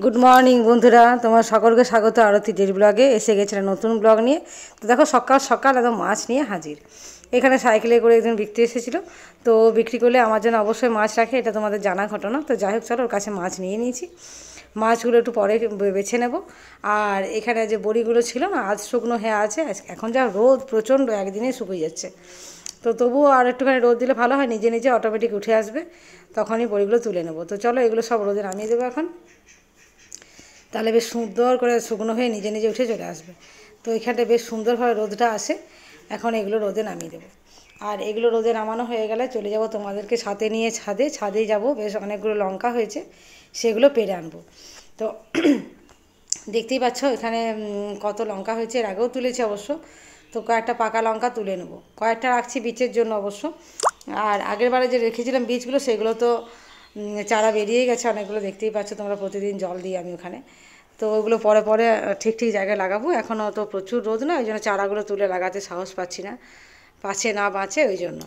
Good morning বন্ধুরা, তোমার সকলকে স্বাগত আরতি ডেলি ব্লগে। এসে গেছিলাম নতুন ব্লগ নিয়ে। তো দেখো সকাল সকাল একদম মাছ নিয়ে হাজির। এখানে সাইকেলে করে একজন বিক্রি এসেছিলো, তো বিক্রি করলে আমার জন্য অবশ্যই মাছ রাখে, এটা তোমাদের জানা ঘটনা। তো যাই হোক, চলো ওর কাছে মাছ নিয়ে নিয়েছি। মাছগুলো একটু পরে বেছে নেব। আর এখানে যে বড়িগুলো ছিল না, আজ শুকনো হয়ে আছে। এখন যা রোদ প্রচণ্ড, একদিনে শুকিয়ে যাচ্ছে। তো তবুও আর একটুখানি রোদ দিলে ভালো হয়, নিজে নিজে অটোমেটিক উঠে আসবে, তখনই বড়িগুলো তুলে নেব। তো চলো এগুলো সব রোদে নামিয়ে দেবো এখন, তাহলে বেশ সুন্দর করে শুকনো হয়ে নিজে নিজে উঠে চলে আসবে। তো এখানটা বেশ সুন্দরভাবে রোদটা আসে। এখন এগুলো রোদে নামিয়ে দেবো। আর এগুলো রোদে নামানো হয়ে গেলে চলে যাব তোমাদেরকে সাথে নিয়ে ছাদেই যাব। বেশ অনেকগুলো লঙ্কা হয়েছে, সেগুলো পেড়ে আনবো। তো দেখতেই পাচ্ছ এখানে কত লঙ্কা হয়েছে, এর আগেও তুলেছি অবশ্য। তো কয়েকটা পাকা লঙ্কা তুলে নেব, কয়েকটা রাখছি বীজের জন্য অবশ্য। আর আগের বারে যে রেখেছিলাম বীজগুলো, সেগুলো তো চারা বেরিয়েই গেছে অনেকগুলো, দেখতেই পাচ্ছ তোমরা। প্রতিদিন জল দিই আমি ওখানে। তো ওগুলো পরে পরে ঠিক ঠিক জায়গায় লাগাবো। এখনও তো প্রচুর রোদ না, ওই জন্য চারাগুলো তুলে লাগাতে সাহস পাচ্ছি না, পাছে না বাঁচে ওই জন্য।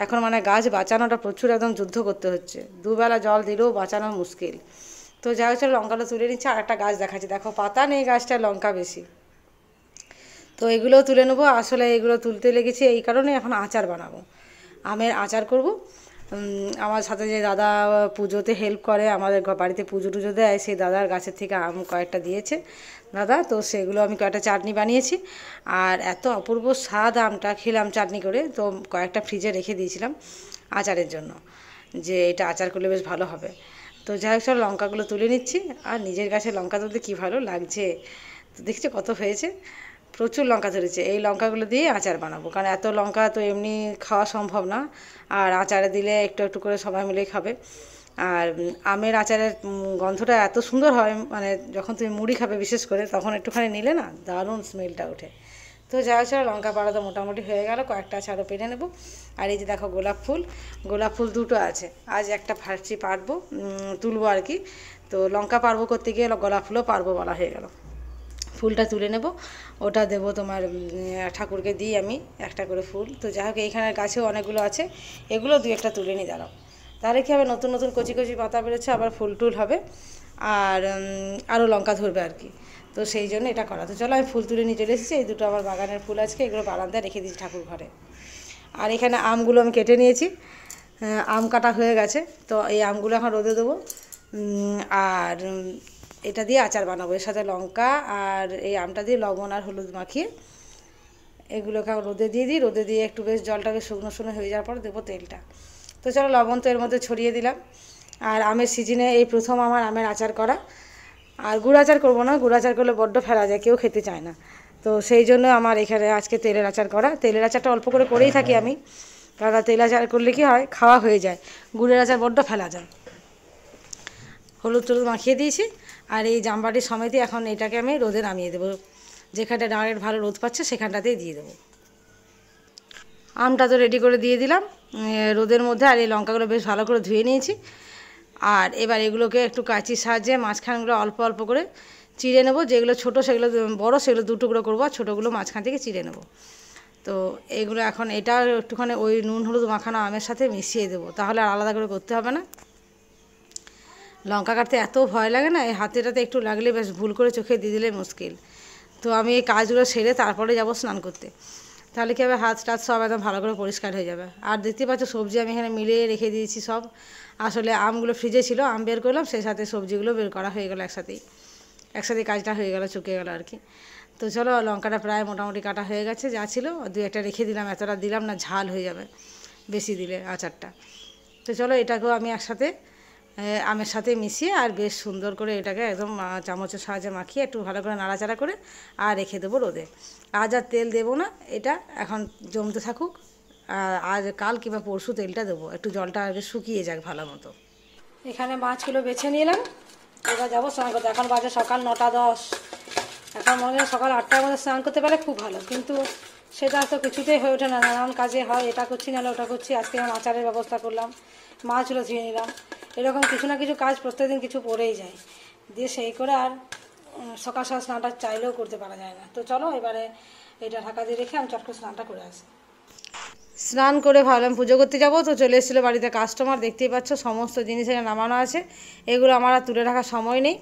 এখন মানে গাছ বাঁচানোটা প্রচুর একদম যুদ্ধ করতে হচ্ছে, দুবেলা জল দিলেও বাঁচানো মুশকিল। তো যাই হোক, লঙ্কাটা তুলে নিচ্ছে। আর একটা গাছ দেখাচ্ছি, দেখো পাতা নেই গাছটায়, লঙ্কা বেশি। তো এগুলোও তুলে নেবো। আসলে এগুলো তুলতে লেগেছি এই কারণে, এখন আচার বানাবো, আমের আচার করব। আমার সাথে যে দাদা পুজোতে হেল্প করে, আমাদের বাড়িতে পুজো টুজো দেয়, সেই দাদার গাছের থেকে আম কয়েকটা দিয়েছে দাদা। তো সেগুলো আমি কয়েকটা চাটনি বানিয়েছি। আর এত অপূর্ব স্বাদ, আমটা খেলাম চাটনি করে। তো কয়েকটা ফ্রিজে রেখে দিয়েছিলাম আচারের জন্য, যে এটা আচার করলে বেশ ভালো হবে। তো যাই হোক, সব লঙ্কাগুলো তুলে নিচ্ছি। আর নিজের গাছে লঙ্কা তুলতে কী ভালো লাগছে। তো দেখছি কত হয়েছে, প্রচুর লঙ্কা ধরেছে। এই লঙ্কাগুলো দিয়ে আচার বানাবো, কারণ এত লঙ্কা তো এমনি খাওয়া সম্ভব না। আর আচারে দিলে একটু একটু করে সবাই মিলেই খাবে। আর আমের আচারের গন্ধটা এত সুন্দর হয়, মানে যখন তুমি মুড়ি খাবে বিশেষ করে, তখন একটুখানি নিলে না দারুণ স্মেলটা ওঠে। তো যা ছাড়া লঙ্কা পাড়া তো মোটামুটি হয়ে গেল, কয়েকটা আচারও পেরে নেবো। আর এই যে দেখো গোলাপ ফুল দুটো আছে। আজ একটা ফার্সি পারবো, তুলবো আর কি। তো লঙ্কা পারবো করতে গিয়ে গোলাপ ফুলও পারবো বলা হয়ে গেল। ফুলটা তুলে নেব, ওটা দেবো তোমার ঠাকুরকে দিই আমি একটা করে ফুল। তো যাই হোক, এইখানের গাছেও অনেকগুলো আছে, এগুলো দুই একটা তুলে নিই দাঁড়াও। তাহলে কী হবে, নতুন নতুন কচি কচি পাতা বেরোচ্ছে, আবার ফুল টুল হবে, আর আরও লঙ্কা ধরবে আর কি। তো সেই জন্য এটা করা। তো চলো আমি ফুল তুলে নিয়ে চলে এসেছি। এই দুটো আমার বাগানের ফুল আজকে, এগুলো বারান্দায় রেখে দিয়েছি ঠাকুর ঘরে। আর এখানে আমগুলো আমি কেটে নিয়েছি, আম কাটা হয়ে গেছে। তো এই আমগুলো এখন রোদে দেবো। আর এটা দিয়ে আচার বানাবো, এর সাথে লঙ্কা আর এই আমটা দিয়ে লবণ আর হলুদ মাখিয়ে এগুলোকে রোদে দিয়ে দিই। রোদে দিয়ে একটু বেশ জলটা বেশ শুকনো শুকনো হয়ে যাওয়ার পর দেবো তেলটা। তো চলো, লবণ তো এর মধ্যে ছড়িয়ে দিলাম। আর আমের সিজনে এই প্রথম আমার আমের আচার করা। আর গুড় আচার করবো না, গুড় আচার করলে বড্ড ফেলা যায়, কেউ খেতে চায় না। তো সেই জন্য আমার এখানে আজকে তেলের আচার করা। তেলের আচারটা অল্প করে করেই থাকি আমি, কারণ তেল আচার করলে কি হয়, খাওয়া হয়ে যায়। গুড়ের আচার বড্ড ফেলা যায়। হলুদ টলুদ মাখিয়ে দিয়েছি। আর এই জামবাটির সমেতই এখন এটাকে আমি রোদে নামিয়ে দেবো, যেখানটা ডাইরেক্ট ভালো রোদ পাচ্ছে সেখানটাতেই দিয়ে দেবো। আমটা তো রেডি করে দিয়ে দিলাম রোদের মধ্যে। আর এই লঙ্কাগুলো বেশ ভালো করে ধুয়ে নিয়েছি। আর এবার এগুলোকে একটু কাঁচির সাহায্যে মাঝখানগুলো অল্প অল্প করে চিড়ে নেবো। যেগুলো ছোটো সেগুলো বড়, সেগুলো দু টুকরো করবো, আর ছোটোগুলো মাঝখান থেকে চিড়ে নেবো। তো এইগুলো এখন এটা একটুখানি ওই নুন হলুদ মাখানো আমের সাথে মিশিয়ে দেবো, তাহলে আর আলাদা করে করতে হবে না। লঙ্কা কাটতে এত ভয় লাগে না, এই হাতেটাতে একটু লাগলে বেশ ভুল করে চোখে দিয়ে দিলে মুশকিল। তো আমি এই কাজগুলো সেরে তারপরে যাব স্নান করতে, তাহলে কী হবে, হাত টাত সব একদম ভালো করে পরিষ্কার হয়ে যাবে। আর দেখতে পাচ্ছ সবজি আমি এখানে মিলিয়ে রেখে দিয়েছি সব। আসলে আমগুলো ফ্রিজে ছিল, আম বের করলাম, সেই সাথে সবজিগুলো বের করা হয়ে গেলো একসাথেই কাজটা হয়ে গেল, চুকে গেলো আর কি। তো চলো, লঙ্কাটা প্রায় মোটামুটি কাটা হয়ে গেছে, যা ছিল দু একটা রেখে দিলাম, এতটা দিলাম না, ঝাল হয়ে যাবে বেশি দিলে আচারটা। তো চলো, এটাকেও আমি একসাথে আমের সাথে মিশিয়ে আর বেশ সুন্দর করে এটাকে একদম চামচের সাহায্যে মাখিয়ে একটু ভালো করে নাড়াচাড়া করে আর রেখে দেবো রোদে। আজ আর তেল দেবো না, এটা এখন জমতে থাকুক। আজ কাল কিংবা পরশু তেলটা দেবো, একটু জলটা আগে শুকিয়ে যাক ভালো মতো। এখানে মাছগুলো বেছে নিলাম, এবার যাবো স্নান করতে। এখন বাজে সকাল 9:10। এখন মনে হয় সকাল 8টার মধ্যে স্নান করতে পারলে খুব ভালো, কিন্তু সেটা তো কিছুতেই হয়ে ওঠে না, নানান কাজে হয়, এটা করছি নাহলে ওটা করছি। আজকে আমি আচারের ব্যবস্থা করলাম, মাছগুলো ধুয়ে নিলাম, এরকম কিছু না কিছু কাজ প্রত্যেকদিন কিছু পড়েই যায়, দিয়ে সেই করে আর সকাল সকাল স্নানটা চাইলেও করতে পারা যায় না। তো চলো এবারে এটা ঢাকা দিয়ে রেখে আমি চট করে স্নানটা করে আসি। স্নান করে ভাবলাম পুজো করতে যাবো, তো চলে এসেছিলো বাড়িতে কাস্টমার, দেখতেই পাচ্ছ সমস্ত জিনিস এখানে নামানো আছে। এগুলো আমার আর তুলে রাখার সময় নেই,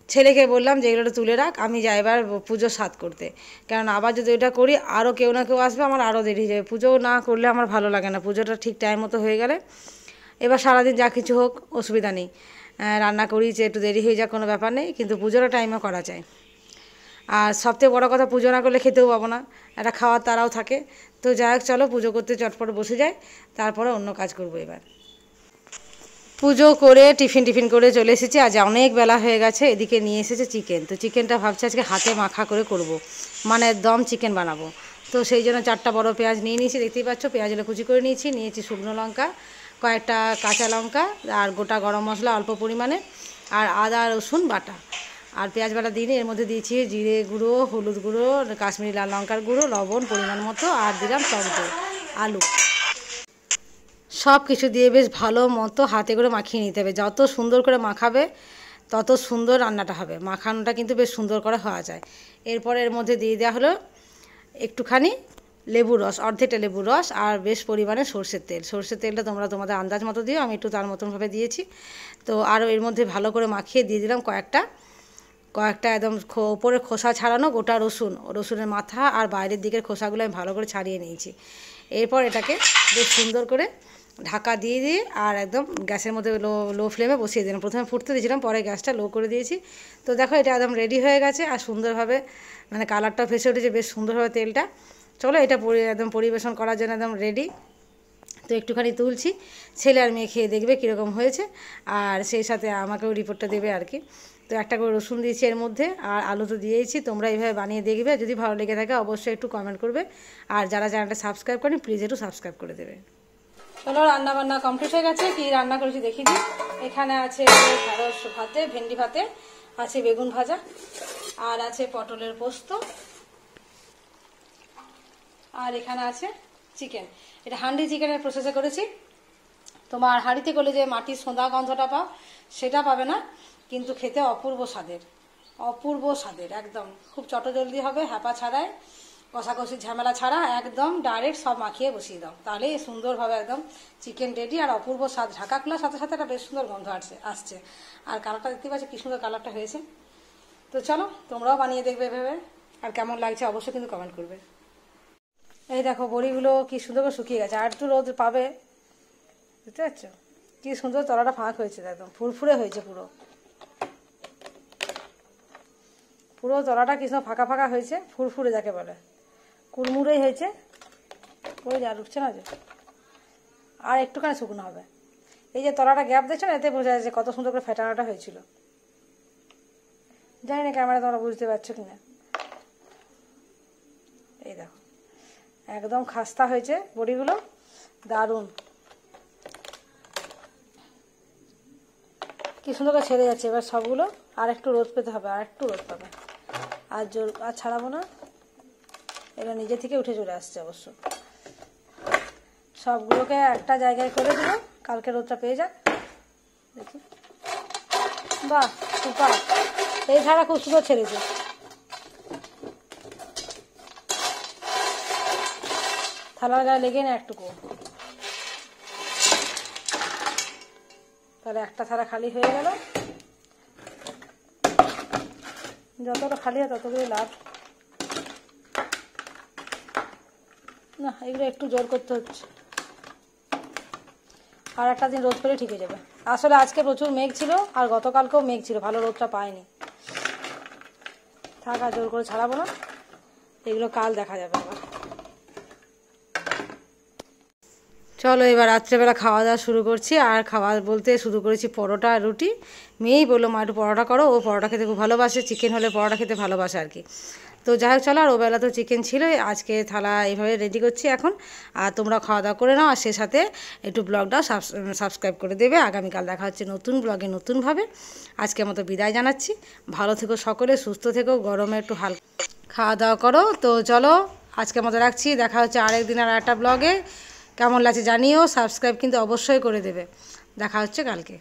ছেলেকে বললাম যে এগুলো তুলে রাখ, আমি যাই এবার পুজো সাত করতে, কারণ আবার যদি এটা করি আরও কেউ না কেউ আসবে, আমার আরও দেরি হয়ে যাবে। পুজো না করলে আমার ভালো লাগে না, পুজোটা ঠিক টাইম মতো হয়ে গেলে এবার সারাদিন যা কিছু হোক অসুবিধা নেই, রান্না করি যে একটু দেরি হয়ে যাক কোনো ব্যাপার নেই, কিন্তু পুজোটা টাইমে করা যায়। আর সবথেকে বড়ো কথা, পুজো না করলে খেতেও পাবো না, একটা খাওয়ার তারাও থাকে। তো যাই হোক, চলো পুজো করতে চটপট বসে যাই, তারপরে অন্য কাজ করবো। এবার পুজো করে টিফিন করে চলে এসেছি, আজ অনেক বেলা হয়ে গেছে। এদিকে নিয়ে এসেছে চিকেন, তো চিকেনটা ভাবছি আজকে হাতে মাখা করে করব, মানে দম চিকেন বানাবো। তো সেই জন্য 4টা বড় পেঁয়াজ নিয়ে নিয়েছি, দেখতেই পাচ্ছ, পেঁয়াজগুলো কুচি করে নিয়েছি শুকনো লঙ্কা, কয়েকটা কাঁচা লঙ্কা, আর গোটা গরম মশলা অল্প পরিমাণে, আর আদা রসুন বাটা। আর পেঁয়াজ বাটা দিয়ে এর মধ্যে দিয়েছি জিরে গুঁড়ো, হলুদ গুঁড়ো, কাশ্মীরি লাল লঙ্কার গুঁড়ো, লবণ পরিমাণ মতো, আর দিলাম টক দই, আলু, সব কিছু দিয়ে বেশ ভালো মতো হাতে করে মাখিয়ে নিতে হবে। যত সুন্দর করে মাখাবে তত সুন্দর রান্নাটা হবে, মাখানোটা কিন্তু বেশ সুন্দর করে হওয়া যায়। এরপরে এর মধ্যে দিয়ে দেওয়া হলো একটুখানি লেবুর রস, অর্ধেকটা লেবুর রস, আর বেশ পরিমাণে সর্ষের তেল। সর্ষের তেলটা তোমরা তোমাদের আন্দাজ মতো দিও, আমি একটু তার মতনভাবে দিয়েছি। তো আরও এর মধ্যে ভালো করে মাখিয়ে দিয়ে দিলাম কয়েকটা একদম ওপরের খোসা ছাড়ানো গোটা রসুন, রসুনের মাথা আর বাইরের দিকের খোসাগুলো আমি ভালো করে ছাড়িয়ে নিয়েছি। এরপর এটাকে বেশ সুন্দর করে ঢাকা দিয়ে আর একদম গ্যাসের মধ্যে লো ফ্লেমে বসিয়ে দিলাম। প্রথমে ফুটতে দিয়েছিলাম, পরে গ্যাসটা লো করে দিয়েছি। তো দেখো এটা একদম রেডি হয়ে গেছে, আর সুন্দরভাবে মানে কালারটা ভেসে উঠেছে বেশ সুন্দরভাবে তেলটা। চলো এটা একদম পরিবেশন করার জন্য একদম রেডি। তো একটুখানি তুলছি, ছেলে আর মেয়ে খেয়ে দেখবে কীরকম হয়েছে, আর সেই সাথে আমাকেও রিপোর্টটা দেবে আর কি। তো একটা করে রসুন দিয়েছি এর মধ্যে, আর আলু তো দিয়েছি। তোমরা এইভাবে বানিয়ে দেখবে, যদি ভালো লেগে থাকে অবশ্যই একটু কমেন্ট করবে, আর যারা চ্যানেলটা সাবস্ক্রাইব করেন প্লিজ একটু সাবস্ক্রাইব করে দেবে। চলো রান্না বান্না কমপ্লিট হয়ে গেছে, কি রান্না করেছি দেখি দিই। এখানে আছে ঢেঁড়স ভাতে, ভেন্ডি ভাতে, আছে বেগুন ভাজা, আর আছে পটলের পোস্ত, আর এখানে আছে চিকেন। এটা হান্ডি চিকেনের প্রসেসে করেছি। তোমার হাঁড়িতে করলে যে মাটির সোঁদা গন্ধটা পাও সেটা পাবে না, কিন্তু খেতে অপূর্ব স্বাদের একদম। খুব চটজলদি হবে, হ্যাপা ছাড়াই, কষাকষি ঝামেলা ছাড়া, একদম ডাইরেক্ট সব মাখিয়ে বসিয়ে দাও, তাহলেই সুন্দরভাবে একদম চিকেন রেডি। আর অপূর্ব স্বাদ, ঢাকা খোলার সাথে সাথে একটা বেশ সুন্দর গন্ধ আসছে। আর কালারটা দেখতে পাচ্ছি কি সুন্দর কালারটা হয়েছে। তো চলো তোমরাও বানিয়ে দেখবে ভেবে, আর কেমন লাগছে অবশ্যই কিন্তু কমেন্ট করবে। এই দেখো বড়িগুলো কি সুন্দর করে শুকিয়ে গেছে, আর একটু রোদ পাবে, বুঝতে পারছো কি সুন্দর তলাটা ফাঁক হয়েছে, একদম ফুরফুরে হয়েছে, পুরো তলাটা কি সুন্দর ফাঁকা ফাঁকা হয়েছে, ফুরফুরে যাকে বলে, কুড়মুড়েই হয়েছে। ওই যা ঢুকছে না যে, আর একটুখানি শুকনো হবে। এই যে তলাটা গ্যাপ দেখছো না, এতে বোঝা যাচ্ছে কত সুন্দর করে ফেটানোটা হয়েছিল। জানি না ক্যামেরা তোমরা বুঝতে পারছো কিনা। এই দেখো একদম খাস্তা হয়েছে বড়িগুলো, দারুণ, কি সুন্দর করে ছেড়ে যাচ্ছে। এবার সবগুলো আর একটু রোদ পেতে হবে, আর একটু রোদ পাবে, আর জোর আর ছাড়াবো না, এবার নিজে থেকে উঠে চলে আসছে অবশ্য। সবগুলোকে একটা জায়গায় করে দেবো, কালকে রোদটা পেয়ে যাক। দেখি, বাহ সুপার, এই ধারা খুব সুন্দর ছেড়েছে। থালার গায়ে লেগে না একটুকু, তাহলে একটা থালা খালি হয়ে গেল। যতটা খালি হয় ততগুলো লাভ। না এগুলো একটু জোর করতে হচ্ছে, আর একটা দিন রোদ পেলে ঠিক হয়ে যাবে। আসলে আজকে প্রচুর মেঘ ছিল, আর গতকালকেও মেঘ ছিল, ভালো রোদটা পায়নি। থাক আর জোর করে ছাড়াবো না, এগুলো কাল দেখা যাবে আবার। চলো এবার রাত্রেবেলা খাওয়া দাওয়া শুরু করছি। আর খাওয়া বলতে শুরু করেছি পরোটা আর রুটি। মেয়েই বললো মা একটু পরোটা করো, ও পরোটা খেতে খুব ভালোবাসে, চিকেন হলে পরোটা খেতে ভালোবাসে আর কি। তো যাই হোক চলো, আর ওবেলা তো চিকেন ছিল, আজকে থালা এইভাবে রেডি করছি এখন। আর তোমরা খাওয়া দাওয়া করে নাও, আর সে সাথে একটু ব্লগটাও সাবস্ক্রাইব করে দেবে। আগামীকাল দেখা হচ্ছে নতুন ব্লগে নতুনভাবে। আজকের মতো বিদায় জানাচ্ছি, ভালো থেকো সকলে, সুস্থ থেকো, গরমে একটু হালকা খাওয়া দাওয়া করো। তো চলো আজকের মতো রাখছি, দেখা হচ্ছে আরেকদিন আর একটা ব্লগে। কেমন লাগছে জানিও, সাবস্ক্রাইব কিন্তু অবশ্যই করে দেবে। দেখা হচ্ছে কালকে।